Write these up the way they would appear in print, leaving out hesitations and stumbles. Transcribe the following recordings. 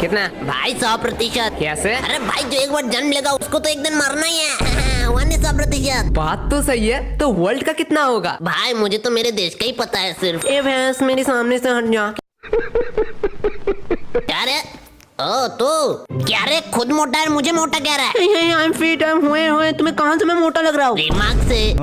कितना भाई 100%। कैसे? अरे भाई जो एक बार जन्म लेगा उसको तो एक दिन मरना ही है। 100%। बात तो सही है, तो वर्ल्ड का कितना होगा? भाई मुझे तो मेरे देश का ही पता है सिर्फ। ए भैंस मेरे सामने से हट जा। क्या रे? ओ तू क्या रे, खुद मोटा है मुझे मोटा कह रहा है? I am fit, I am हुए तुम्हें कहाँ से मैं मोटा लग रहा हूँ? दिमाग से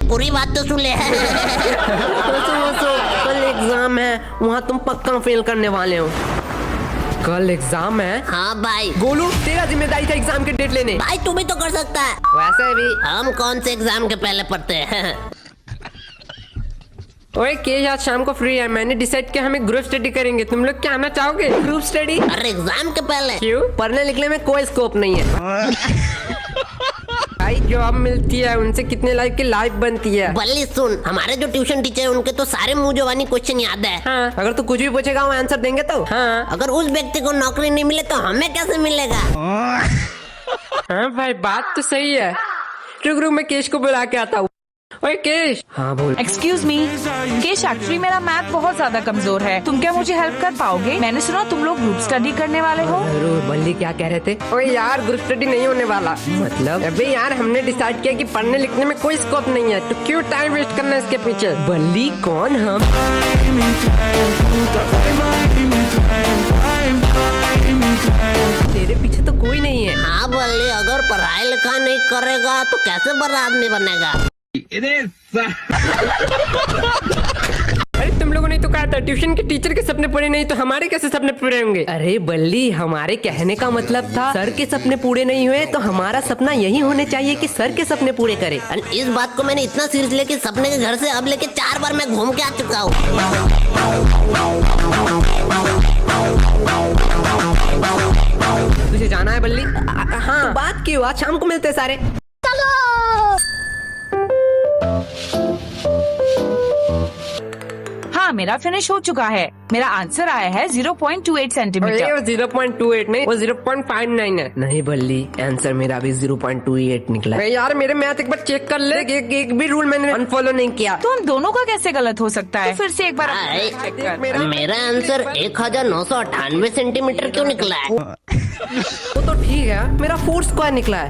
पूरी बात तो सुन ले। कल एग्जाम है, वहाँ तुम पक्का फेल करने वाले हो। कल एग्जाम है? हाँ भाई। गोलू तेरा जिम्मेदारी था एग्जाम के डेट लेने। भाई तू भी तो कर सकता है। वैसे भी हम कौन से एग्जाम के पहले पढ़ते हैं? ओए केश आज शाम को फ्री है, मैंने डिसाइड किया हमें ग्रुप स्टडी करेंगे। तुम लोग क्या आना चाहोगे ग्रुप स्टडी? अरे एग्जाम के पहले? क्यों? पढ़ने लिखने में कोई स्कोप नहीं है। भाई जॉब मिलती है उनसे कितने लाइफ की लाइफ बनती है। बल्ली सुन, हमारे जो ट्यूशन टीचर है उनके तो सारे मुंह जवानी क्वेश्चन याद है। हाँ, अगर तू कुछ भी पूछेगा वो आंसर देंगे तो। हाँ अगर उस व्यक्ति को नौकरी नहीं मिले तो हमें कैसे मिलेगा? हाँ भाई बात तो सही है। रुक मैं केश को बुला के आता हूँ। ओए केश। हाँ बोल। एक्सक्यूज मी केश, एक्चुअली मेरा मैथ बहुत ज्यादा कमजोर है, तुम क्या मुझे हेल्प कर पाओगे? मैंने सुना तुम लोग ग्रुप स्टडी करने वाले हो। बल्ली क्या कह रहे थे? ओए यार ग्रुप स्टडी नहीं होने वाला। मतलब? अबे यार हमने डिसाइड किया कि पढ़ने लिखने में कोई स्कोप नहीं है, तो क्यों टाइम वेस्ट करना इसके पीछे? बल्ली कौन? हम तेरे पीछे तो कोई नहीं है। हाँ बल्ली, अगर पढ़ाई लिखाई नहीं करेगा तो कैसे बड़ा आदमी बनेगा? अरे तुम लोगों ने तो कहा था ट्यूशन के टीचर के सपने पूरे नहीं तो हमारे कैसे सपने पूरे होंगे? अरे बल्ली हमारे कहने का मतलब था सर के सपने पूरे नहीं हुए तो हमारा सपना यही होने चाहिए कि सर के सपने पूरे करे। इस बात को मैंने इतना सीरियस लेके सपने के घर से अब लेके 4 बार मैं घूम के आ चुका हूँ। तुझे जाना है बल्ली? हाँ तो बात क्यों? आज शाम को मिलते सारे। हाँ मेरा फिनिश हो चुका है, मेरा आंसर आया है 0.28 सेंटीमीटर। 0.28 नहीं, वो 0.59 है। नहीं बल्ली आंसर मेरा भी 0.28 निकला है। यार मेरे मैथ एक बार चेक कर ले। एक भी रूल मैंने अनफॉलो नहीं किया। तो उन दोनों का कैसे गलत हो सकता है? तो फिर से एक बार चेक कर। मेरा आंसर 1998 सेंटीमीटर क्यों निकला है? वो तो ठीक है, मेरा 4 स्क्वायर निकला है।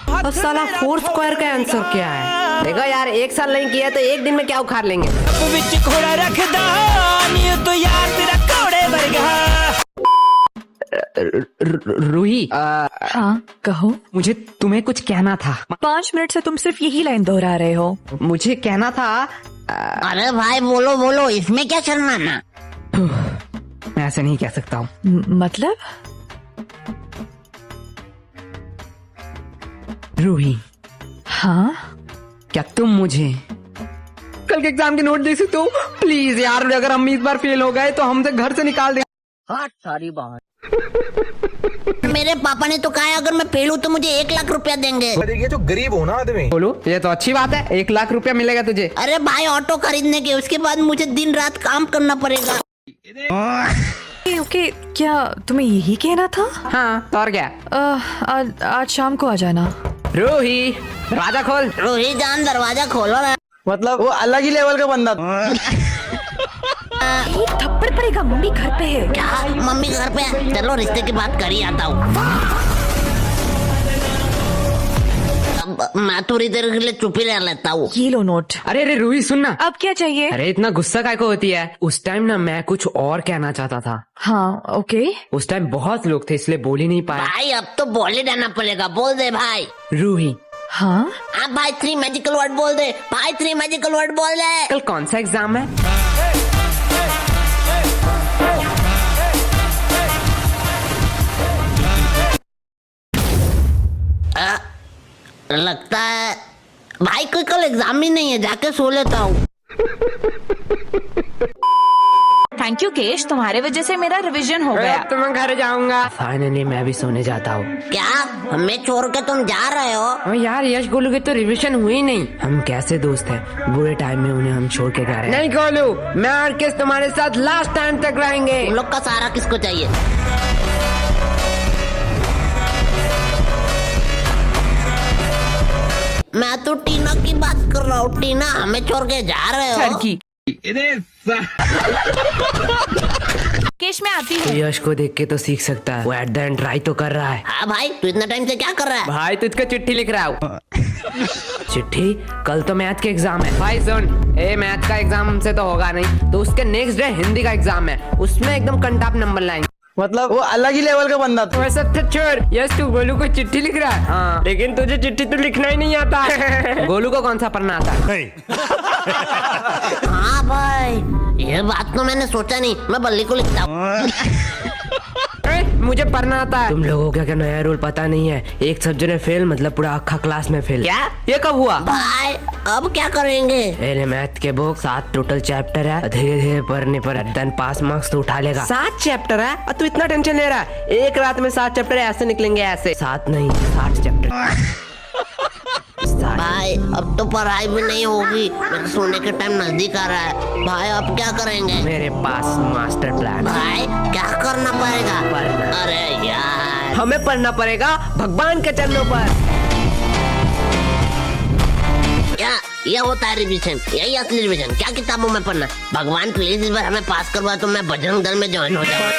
अब साला 4 स्क्वायर का आंसर क्या है? देखो यार 1 साल नहीं किया तो 1 दिन में क्या उखाड़ लेंगे। रूही हाँ कहो। मुझे तुम्हें कुछ कहना था। 5 मिनट से तुम सिर्फ यही लाइन दोहरा रहे हो। मुझे कहना था। अरे भाई बोलो बोलो, इसमें क्या शर्माना? मैं ऐसे नहीं कह सकता हूँ। मतलब? रूही हाँ क्या तुम मुझे कल के एग्जाम के नोट दे सकते हो? प्लीज यार, अगर हम इस बार फेल हो गए तो हमसे घर से निकाल दे। सारी बात। मेरे पापा ने तो कहा है अगर मैं फेल हूँ तो मुझे 1 लाख रुपया देंगे। ये जो गरीब हो ना आदमी। बोलो ये तो अच्छी बात है, 1 लाख रुपया मिलेगा तुझे। अरे भाई ऑटो खरीदने के, उसके बाद मुझे दिन रात काम करना पड़ेगा। ओके क्या तुम्हें यही कहना था? हाँ तो और क्या? आज शाम को आ जाना। रूही दरवाजा खोल। रूही जान दरवाजा खोलो ना। मतलब वो अलग ही लेवल का बंदा था। एक थप्पड़ पड़ेगा, मम्मी घर पे है। क्या मम्मी घर पे है? चलो रिश्ते की बात कर ही आता हूँ। मैं थोड़ी देर के लिए चुप ही रह लेता हूँ। ये लो नोट। अरे रूही सुनना। अब क्या चाहिए? अरे इतना गुस्सा काय को होती है? उस टाइम ना मैं कुछ और कहना चाहता था। हाँ ओके। उस टाइम बहुत लोग थे इसलिए बोल ही नहीं पाया। भाई अब तो बोल ही देना पड़ेगा, बोल दे भाई। रूही हाँ आप भाई 3 मैजिकल वर्ड बोल दे भाई, 3 मैजिकल वर्ड बोल दे। कल कौन सा एग्जाम है? लगता है भाई कोई कल एग्जाम ही नहीं है, जाके सो लेता हूँ। थैंक यू केश, तुम्हारे वजह से मेरा रिवीजन हो गया। तो मैं घर जाऊंगा। फाइनली मैं भी सोने जाता हूँ। क्या हमें छोड़ के तुम जा रहे हो? यार यश गोलू की तो रिवीजन हुई नहीं। हम कैसे दोस्त हैं, बुरे टाइम में उन्हें हम छोड़ के जा रहे हैं। नहीं गोलू, मैं और किस तुम्हारे साथ लास्ट टाइम तक रहेंगे। तुम लोग का सहारा किसको चाहिए? मैं तो टीना की बात कर रहा हूँ। टीना हमें छोड़ के जा रहे हो? ठरकी। केश आती हूँ। यश को देख के तो सीख सकता है, वो एट द एंड ट्राई तो कर रहा है। हाँ भाई, तू इतना टाइम से क्या कर रहा है? भाई तुझको चिट्ठी लिख रहा हूँ। चिट्ठी? कल तो मैथ के एग्जाम है। भाई सुन, मैथ का एग्जाम हमसे तो होगा नहीं, तो उसके नेक्स्ट डे हिंदी का एग्जाम है, उसमें एकदम कंटाप नंबर लाएंगे। मतलब वो अलग ही लेवल का बंदा था। वैसे तो छोड़ यश, तू गोलू को चिट्ठी लिख रहा है। हाँ, लेकिन तुझे चिट्ठी तो लिखना ही नहीं आता। गोलू को कौन सा पढ़ना आता है? हाँ भाई, ये बात तो मैंने सोचा नहीं, मैं बल्ली को लिखता हूँ। मुझे पढ़ना आता है। तुम लोगों को क्या नया रूल पता नहीं है? एक सब्जेक्ट में फेल मतलब पूरा अक्खा क्लास में फेल। क्या? ये कब हुआ? भाई अब क्या करेंगे? पहले मैथ के बुक 7 टोटल चैप्टर है, धीरे धीरे पढ़ने पर देन पास मार्क्स तो उठा लेगा। 7 चैप्टर है और तू इतना टेंशन ले रहा है? एक रात में 7 चैप्टर ऐसे निकलेंगे, ऐसे 7 नहीं 60 चैप्टर। भाई अब तो पढ़ाई भी नहीं होगी, मेरे सोने के टाइम नजदीक आ रहा है। भाई अब क्या करेंगे? मेरे पास मास्टर प्लान। भाई क्या करना पड़ेगा? पढ़ना। अरे यार, हमें पढ़ना पड़ेगा भगवान के चरणों पर। क्या ये होता है रिविजन? यही असली रिविजन? क्या किताबों में पढ़ना? भगवान प्लीज इस बार हमें पास करवा, तो मैं बजरंग दल में ज्वाइन हो जाऊँ।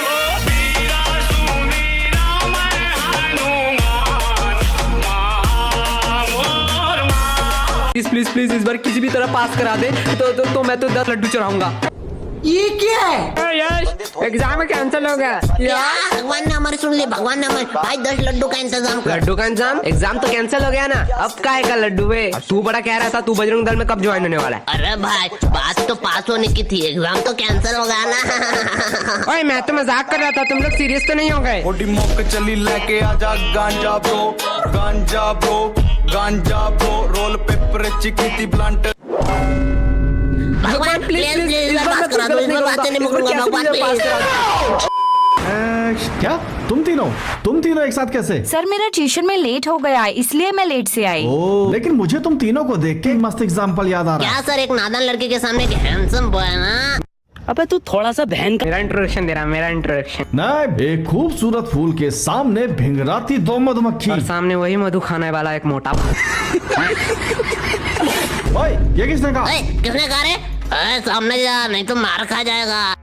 प्लीज प्लीज इस बार किसी भी तरह पास करा दे, तो मैं तो 10 लड्डू चढ़ाऊंगा। ये क्या है? यश, एग्जाम कैंसिल हो गया। यार भगवान ने हमारी सुन ली, भगवान ने हमारी। भाई 10 लड्डू का इंतजाम कर। लड्डू का एग्जाम तो कैंसिल हो गया ना, अब काहे का लड्डू है? तू बड़ा कह रहा था तू बजरंग दल में कब ज्वाइन होने वाला है? अरे भाई बात तो पास होने की थी, एग्जाम तो कैंसिल हो गया ना। ओए मैं तो मजाक कर रहा था, तुम लोग सीरियस तो नहीं हो गए? ओडी मोक चली लेके आजा गांजा ब्रो, गांजा ब्रो, गांजा ब्रो, रोल पेपर चिकी ब्लंट। भगवान प्लीज प्लीज इस बार पास करा दो, इस बार बातें नहीं मुकरूंगा, भगवान प्लीज। क्या तुम तीनों एक साथ कैसे? सर मेरा ट्यूशन में लेट हो गया है, इसलिए मैं लेट से आई। ओ, लेकिन मुझे तुम तीनों को देख के मस्त एग्जाम्पल याद आ रहा है। क्या सर, एक नादान लड़के के सामने एक हैंडसम बॉय ना। अबे तू थोड़ा सा बहन का मेरा इंट्रोडक्शन दे रहा, मेरा इंट्रोडक्शन। नहीं, एक खूबसूरत फूल के सामने भिंगराती 2 मधुमक्खी। और सामने वही मधु खाने वाला एक मोटा भाई। ओए, ये किसने कहा? ए, किसने कहा रे? सामने जा, नहीं तो मार खा जाएगा।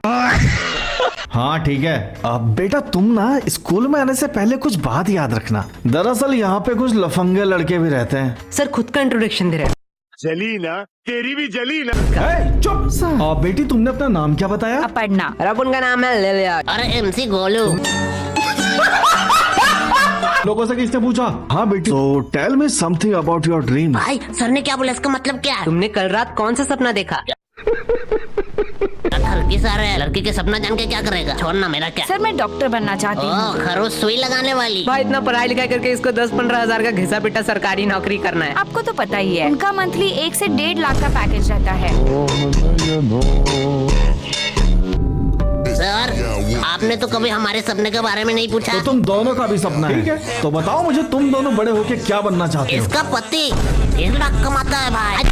हाँ ठीक है। अब बेटा तुम ना स्कूल में आने से पहले कुछ बात याद रखना। दरअसल यहाँ पे कुछ लफंगे लड़के भी रहते हैं। सर खुद का इंट्रोडक्शन दे रहे हैं। जली ना, तेरी भी जली ना। ए, चुप। बेटी तुमने अपना नाम क्या बताया? अपर्णा। अब उनका नाम है ले लिया। अरे MC गोलू। लोगों से किसने पूछा? हाँ बेटी, so tell me something about your dream। भाई सर ने क्या बोला, इसका मतलब क्या है? तुमने कल रात कौन सा सपना देखा? हल्की सा है, लड़की के सपना जान के क्या करेगा? छोड़ना, मेरा क्या। सर मैं डॉक्टर बनना चाहती हूँ। ओ खरोच सुई लगाने वाली। भाई इतना पढ़ाई लिखाई करके इसको 10-15 हजार का घिसा पिटा सरकारी नौकरी करना है। आपको तो पता ही है, उनका मंथली 1 से 1.5 लाख का पैकेज रहता है। सर आपने तो कभी हमारे सपने के बारे में नहीं पूछा। तो तुम दोनों का भी सपना है? ठीक है, तो बताओ मुझे तुम दोनों बड़े होके क्या बनना चाहते हो? इसका पति 1 लाख कमाता है भाई।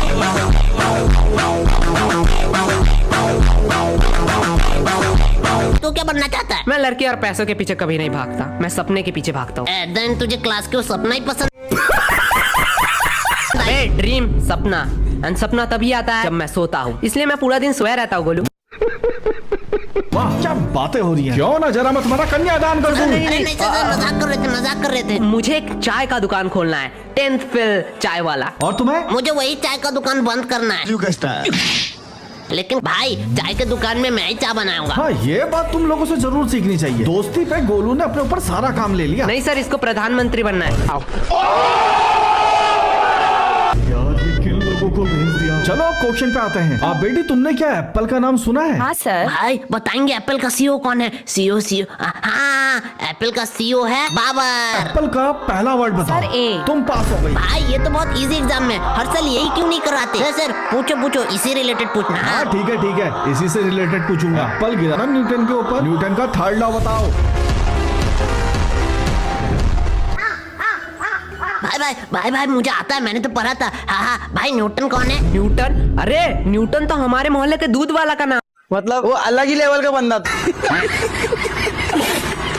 तू क्या बनना चाहता है? मैं लड़की और पैसों के पीछे कभी नहीं भागता, मैं सपने के पीछे भागता हूँ। देन तुझे क्लास के वो सपना ही पसंद। ड्रीम सपना, एंड सपना तभी आता है जब मैं सोता हूँ, इसलिए मैं पूरा दिन सोया रहता हूँ। गोलू वाह क्या बातें हो रही हैं। क्यों ना जरा मैं तुम्हारा कन्यादान कर दूं। नहीं सर, मजाक कर रहे थे, मजाक कर रहे थे। मुझे एक चाय का दुकान खोलना है, 10th फेल चाय वाला। और तुम्हें? मुझे वही चाय का दुकान बंद करना है। लेकिन भाई चाय के दुकान में मैं ही चाय बनाऊंगा। हाँ ये बात तुम लोगों से जरूर सीखनी चाहिए। दोस्ती पे गोलू ने अपने ऊपर सारा काम ले लिया। नहीं सर, इसको प्रधानमंत्री बनना है। आओ। यार ये किन लोगों को भेज दिया। चलो क्वेश्चन पे आते हैं। आप बेटी तुमने क्या एप्पल का नाम सुना है? हाँ सर। भाई बताएंगे एप्पल का CEO कौन है? CEO हाँ, एप्पल का CEO है बाबर। एप्पल का पहला वर्ड बताओ। Sir, A। तुम पास हो गई। भाई ये तो बहुत इजी एग्जाम में, हर साल यही क्यों नहीं कराते? सर पूछो इसी रिलेटेड पूछना। हाँ ठीक है, इसी से रिलेटेड पूछूंगा। एप्पल गिरा ना न्यूटन के ऊपर, न्यूटन का 3rd लॉ बताओ। भाई मुझे आता है, मैंने तो पढ़ा था। हाँ भाई न्यूटन कौन है? न्यूटन? अरे न्यूटन तो हमारे मोहल्ले के दूध वाला का नाम। मतलब वो अलग ही लेवल का बंदा था।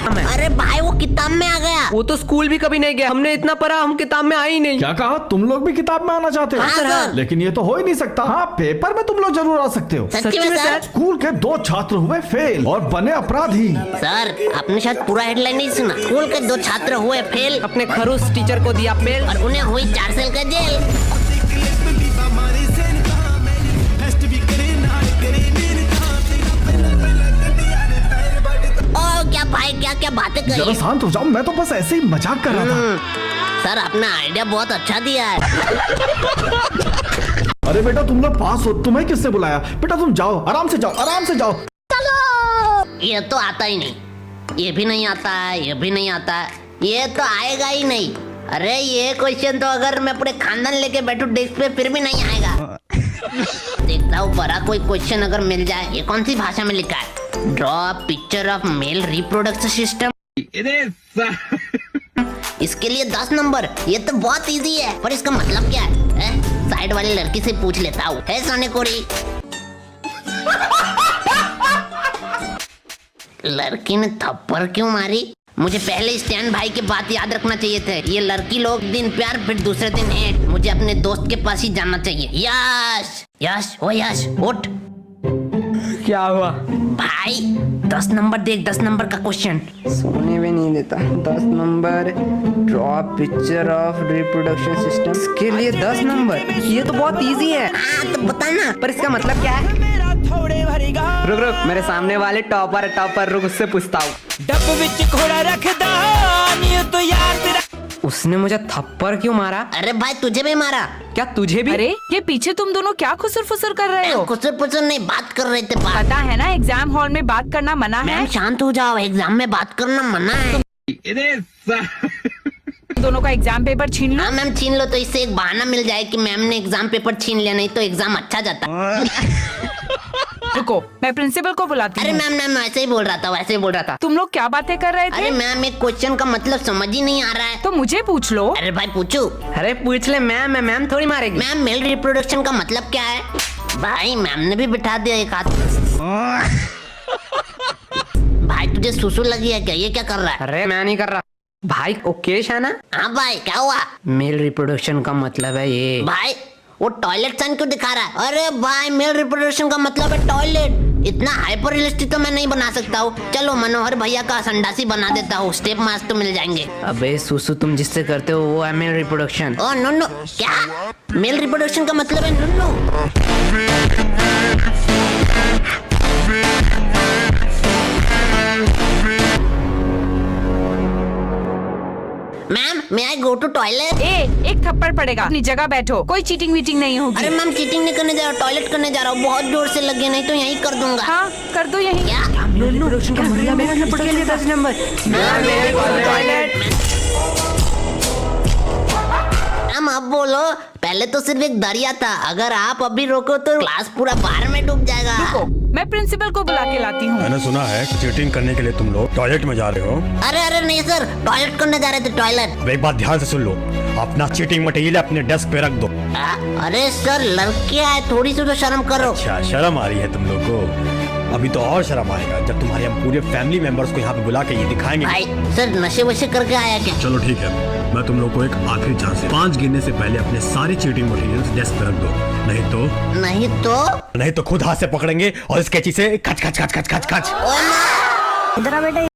अरे भाई वो किताब में आ गया। वो तो स्कूल भी कभी नहीं गया, हमने इतना पढ़ा, हम किताब में आए ही नहीं। क्या कहा? तुम लोग भी किताब में आना चाहते हो? हाँ, सर। लेकिन ये तो हो ही नहीं सकता। हाँ, पेपर में तुम लोग जरूर आ सकते हो। सच्ची में सर? स्कूल के 2 छात्र हुए फेल और बने अपराधी। सर आपने शायद पूरा हेडलाइन नहीं सुना। स्कूल के 2 छात्र हुए फेल अपने खरूस टीचर को दिया पेल। और उन्हें हुई 4 साल का जेल। ओ क्या भाई, क्या क्या बातें जरा करी। शांत हो जाओ, मैं तो बस ऐसे ही मजाक कर रहा था। सर आपने आइडिया बहुत अच्छा दिया है। अरे बेटा तुम लोग पास हो, तुम्हें किसने बुलाया? बेटा तुम जाओ, आराम से जाओ, आराम से जाओ। ये तो आता ही नहीं, ये भी नहीं आता है, ये भी नहीं आता है, ये तो आएगा ही नहीं। अरे ये क्वेश्चन तो अगर मैं पूरे खानदान लेके बैठूं डेस्क पे फिर भी नहीं आएगा। देखता हूँ बड़ा कोई क्वेश्चन अगर मिल जाए। ये कौन सी भाषा में लिखा है? Draw picture of male reproduction system. इसके लिए 10 नंबर। ये तो बहुत इजी है, पर इसका मतलब क्या है? साइड वाली लड़की से पूछ लेता हूँ। है सोने कोरी? लड़की ने थप्पड़ क्यों मारी? मुझे पहले स्टैंड भाई की बात याद रखना चाहिए थे। ये लड़की लोग दिन प्यार फिर दूसरे दिन हेट। मुझे अपने दोस्त के पास ही जाना चाहिए। यश यश ओ यश उठ। क्या हुआ? भाई 10 नंबर देख, 10 नंबर का क्वेश्चन। सोने भी नहीं देता। 10 number, draw picture of reproduction system. इसके लिए 10 नंबर? ये तो बहुत इजी है। हाँ तो बता ना। पर इसका मतलब क्या है? रुक रुक, मेरे सामने वाले टॉपर रुक, उससे पूछता हूँ। उसने मुझे थप्पड़ क्यों मारा? अरे भाई तुझे भी मारा। क्या तुझे भी? अरे ये पीछे तुम दोनों क्या खुसर फुसर कर रहे हो? कुछ नहीं, बात कर रहे थे। बात पता है ना एग्जाम हॉल में बात करना मना है। मैम शांत हो जाओ, एग्जाम में बात करना मना है। दोनों का एग्जाम पेपर छीन लो। हाँ मैम छीन लो, तो इससे एक बहाना मिल जाए कि मैम ने एग्जाम पेपर छीन लिया, नहीं तो एग्जाम अच्छा जाता। रुको मैं प्रिंसिपल को बुलाती अरे हूँ। मैम वैसे ही बोल रहा था, वैसे ही बोल रहा था। तुम लोग क्या बातें कर रहे अरे थे? मैम एक क्वेश्चन का मतलब समझ ही नहीं आ रहा है। तो मुझे पूछ लो। अरे भाई पूछू। अरे पूछ ले मैम, मैम थोड़ी मारेगी। मैम मेल रिप्रोडक्शन का मतलब क्या है? भाई मैम ने भी बिठा दिया एक हाथ। भाई तुझे सुसु लगी है क्या? ये क्या कर रहा है? अरे मैं नहीं कर रहा। भाई ओके शाना? हाँ भाई क्या हुआ? मेल रिप्रोडक्शन का मतलब है ये। भाई वो टॉयलेट साइन क्यों दिखा रहा है? अरे भाई मेल रिप्रोडक्शन का मतलब है टॉयलेट। इतना हाइपर रियलिस्टिक तो मैं नहीं बना सकता हूँ। चलो मनोहर भैया का संडासी बना देता हूँ, स्टेप मार्क्स तो मिल जाएंगे। अबे सुसु तुम जिससे करते हो वो है मेल रिप्रोडक्शन। ओ नो क्या? मेल रिप्रोडक्शन का मतलब है नो। मैम मैं आई गो टू टॉयलेट। एक थप्पड़ पड़ेगा, अपनी जगह बैठो। कोई चीटिंग वीटिंग नहीं होगी। अरे मैम चीटिंग नहीं करने जा रहा, टॉयलेट करने जा रहा हूँ। बहुत जोर से लगे, नहीं तो यहीं कर दूंगा। हाँ कर दो यही। क्या? मेल रिप्रोडक्शन का मतलब है इसके लिए 10 नंबर। मैम अब बोलो। पहले तो सिर्फ एक दरिया था, अगर आप अभी रोको तो क्लास पूरा बाहर में डूब जाएगा। रुको मैं प्रिंसिपल को बुला के लाती हूँ। मैंने सुना है कि चीटिंग करने के लिए तुम लोग टॉयलेट में जा रहे हो। अरे नहीं सर, टॉयलेट करने जा रहे थे, टॉयलेट। अब एक बात ध्यान से सुन लो, अपना चीटिंग मटेरियल अपने डेस्क पे रख दो। अरे सर लड़के आए, थोड़ी सी तो शर्म करो। अच्छा शर्म आ रही है तुम लोग को? अभी तो और शर्म आएगा जब तुम्हारे हम पूरे फैमिली मेंबर्स को यहाँ पे बुला के ये दिखाएंगे। भाई सर नशे वशे करके आया क्या? चलो ठीक है, मैं तुम लोग को एक आखिरी चांस है। 5 गिनने से पहले अपने सारे चीटिंग मटेरियल्स डेस्क पे रख दो, नहीं तो खुद हाथ से पकड़ेंगे और इस कैंची से खच खच खच खच खच खच। ओ ना।